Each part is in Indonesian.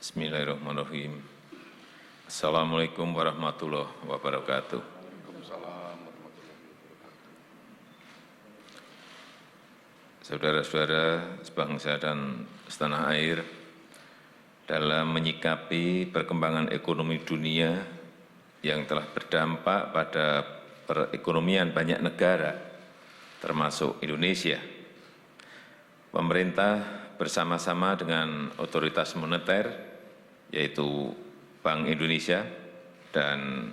Bismillahirrahmanirrahim. Assalamualaikum warahmatullahi wabarakatuh. Saudara-saudara sebangsa dan setanah air, dalam menyikapi perkembangan ekonomi dunia yang telah berdampak pada perekonomian banyak negara, termasuk Indonesia, pemerintah bersama-sama dengan otoritas moneter, yaitu Bank Indonesia dan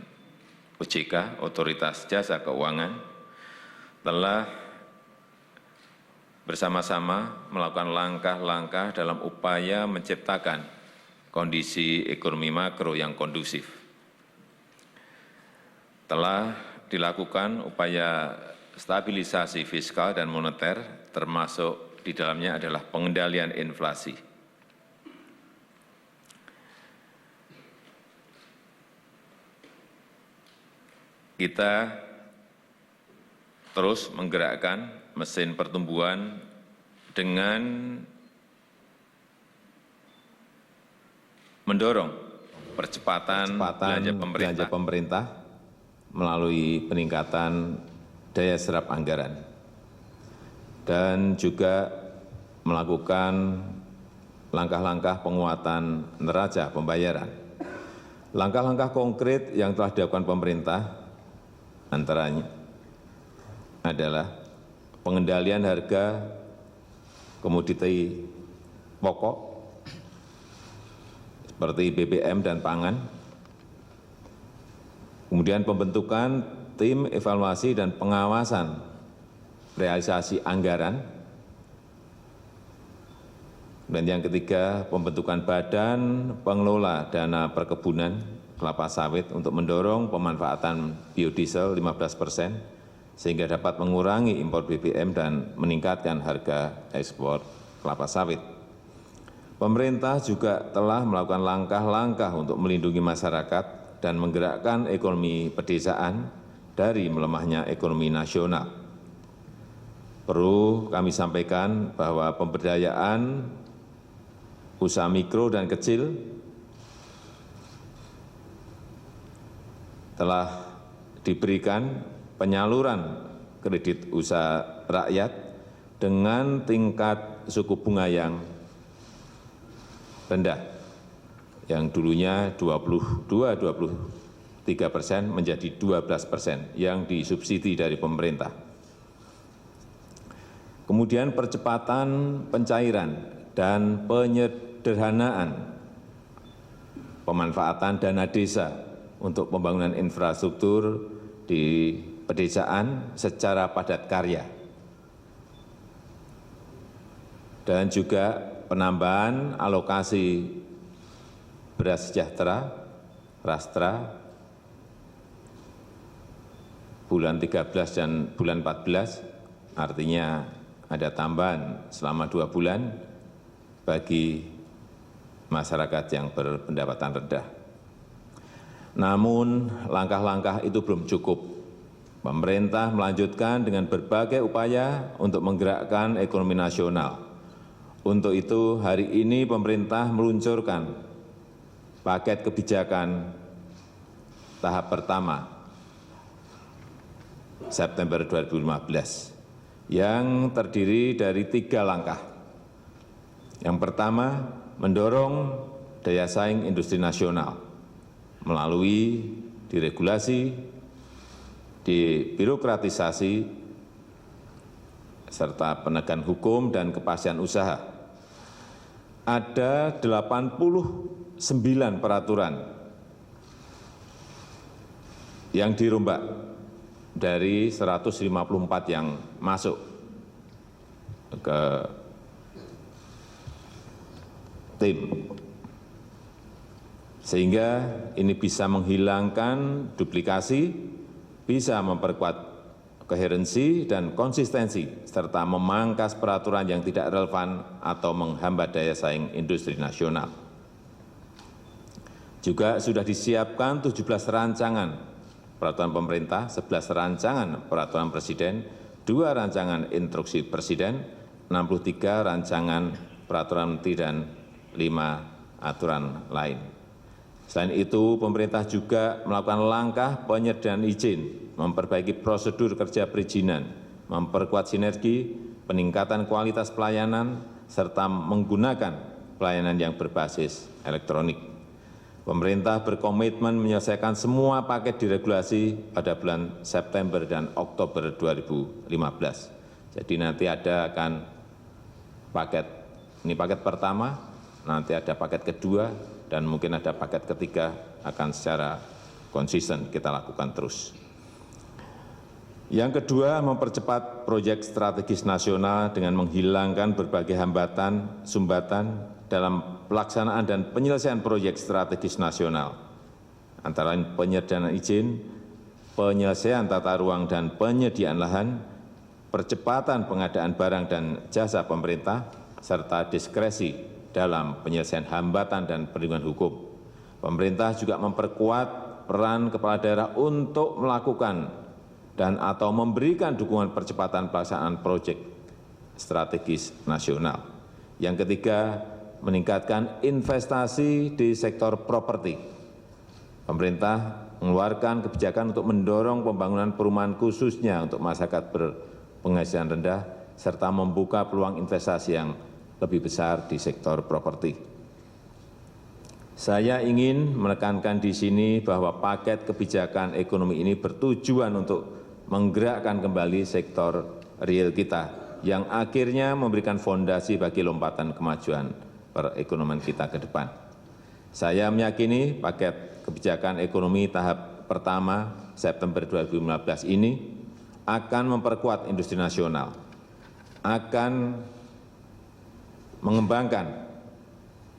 OJK, Otoritas Jasa Keuangan, telah bersama-sama melakukan langkah-langkah dalam upaya menciptakan kondisi ekonomi makro yang kondusif. Telah dilakukan upaya stabilisasi fiskal dan moneter, termasuk di dalamnya adalah pengendalian inflasi. Kita terus menggerakkan mesin pertumbuhan dengan mendorong percepatan belanja pemerintah melalui peningkatan daya serap anggaran dan juga melakukan langkah-langkah penguatan neraca pembayaran. Langkah-langkah konkret yang telah dilakukan pemerintah antaranya adalah pengendalian harga komoditi pokok seperti BBM dan pangan, kemudian pembentukan tim evaluasi dan pengawasan realisasi anggaran, dan yang ketiga pembentukan badan pengelola dana perkebunan kelapa sawit untuk mendorong pemanfaatan biodiesel 15%, sehingga dapat mengurangi impor BBM dan meningkatkan harga ekspor kelapa sawit. Pemerintah juga telah melakukan langkah-langkah untuk melindungi masyarakat dan menggerakkan ekonomi pedesaan dari melemahnya ekonomi nasional. Perlu kami sampaikan bahwa pemberdayaan usaha mikro dan kecil telah diberikan penyaluran kredit usaha rakyat dengan tingkat suku bunga yang rendah, yang dulunya 22-23% menjadi 12% yang disubsidi dari pemerintah. Kemudian percepatan pencairan dan penyederhanaan pemanfaatan dana desa untuk pembangunan infrastruktur di pedesaan secara padat karya, dan juga penambahan alokasi beras sejahtera rastra bulan 13 dan bulan 14, artinya ada tambahan selama 2 bulan bagi masyarakat yang berpendapatan rendah. Namun langkah-langkah itu belum cukup. Pemerintah melanjutkan dengan berbagai upaya untuk menggerakkan ekonomi nasional. Untuk itu hari ini pemerintah meluncurkan paket kebijakan tahap pertama September 2015 yang terdiri dari 3 langkah. Yang pertama, mendorong daya saing industri nasional melalui diregulasi, dibirokratisasi, serta penegakan hukum dan kepastian usaha. Ada 89 peraturan yang dirombak dari 154 yang masuk ke tim, sehingga ini bisa menghilangkan duplikasi, bisa memperkuat koherensi dan konsistensi, serta memangkas peraturan yang tidak relevan atau menghambat daya saing industri nasional. Juga sudah disiapkan 17 rancangan peraturan pemerintah, 11 rancangan peraturan presiden, 2 rancangan instruksi presiden, 63 rancangan peraturan menteri, dan 5 aturan lain. Selain itu, pemerintah juga melakukan langkah penyederhanaan izin, memperbaiki prosedur kerja perizinan, memperkuat sinergi, peningkatan kualitas pelayanan, serta menggunakan pelayanan yang berbasis elektronik. Pemerintah berkomitmen menyelesaikan semua paket diregulasi pada bulan September dan Oktober 2015. Jadi nanti akan paket, ini paket pertama, nanti ada paket kedua, dan mungkin ada paket ketiga akan secara konsisten kita lakukan terus. Yang kedua, mempercepat proyek strategis nasional dengan menghilangkan berbagai hambatan, sumbatan dalam pelaksanaan dan penyelesaian proyek strategis nasional, antara lain penyederhanaan izin, penyelesaian tata ruang dan penyediaan lahan, percepatan pengadaan barang dan jasa pemerintah, serta diskresi dalam penyelesaian hambatan dan perlindungan hukum. Pemerintah juga memperkuat peran kepala daerah untuk melakukan dan atau memberikan dukungan percepatan pelaksanaan proyek strategis nasional. Yang ketiga, meningkatkan investasi di sektor properti. Pemerintah mengeluarkan kebijakan untuk mendorong pembangunan perumahan khususnya untuk masyarakat berpenghasilan rendah, serta membuka peluang investasi yang lebih besar di sektor properti. Saya ingin menekankan di sini bahwa paket kebijakan ekonomi ini bertujuan untuk menggerakkan kembali sektor real kita yang akhirnya memberikan fondasi bagi lompatan kemajuan perekonomian kita ke depan. Saya meyakini paket kebijakan ekonomi tahap pertama September 2015 ini akan memperkuat industri nasional, akan mengembangkan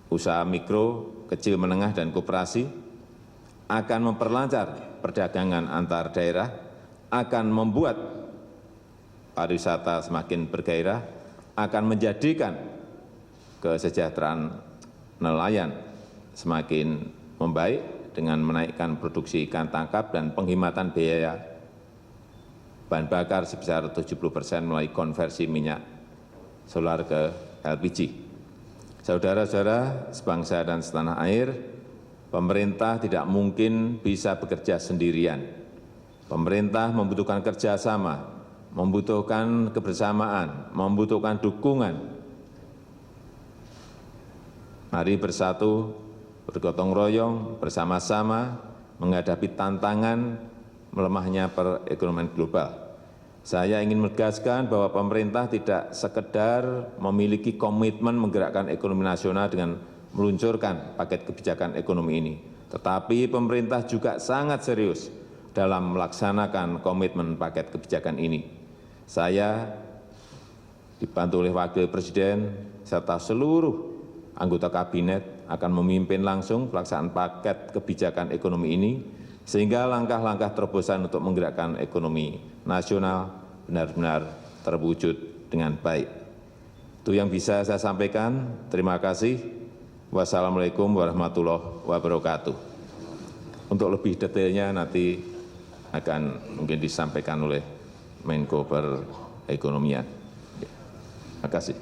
usaha mikro, kecil, menengah, dan koperasi, akan memperlancar perdagangan antar daerah, akan membuat pariwisata semakin bergairah, akan menjadikan kesejahteraan nelayan semakin membaik dengan menaikkan produksi ikan tangkap dan penghematan biaya bahan bakar sebesar 70% melalui konversi minyak solar ke LPG. Saudara-saudara sebangsa dan setanah air, pemerintah tidak mungkin bisa bekerja sendirian. Pemerintah membutuhkan kerjasama, membutuhkan kebersamaan, membutuhkan dukungan. Mari bersatu, bergotong royong, bersama-sama menghadapi tantangan melemahnya perekonomian global. Saya ingin menegaskan bahwa pemerintah tidak sekedar memiliki komitmen menggerakkan ekonomi nasional dengan meluncurkan paket kebijakan ekonomi ini, tetapi pemerintah juga sangat serius dalam melaksanakan komitmen paket kebijakan ini. Saya dibantu oleh Wakil Presiden serta seluruh anggota Kabinet akan memimpin langsung pelaksanaan paket kebijakan ekonomi ini, sehingga langkah-langkah terobosan untuk menggerakkan ekonomi nasional benar-benar terwujud dengan baik. Itu yang bisa saya sampaikan. Terima kasih. Wassalamualaikum warahmatullahi wabarakatuh. Untuk lebih detailnya nanti akan mungkin disampaikan oleh Menko Perekonomian. Terima kasih.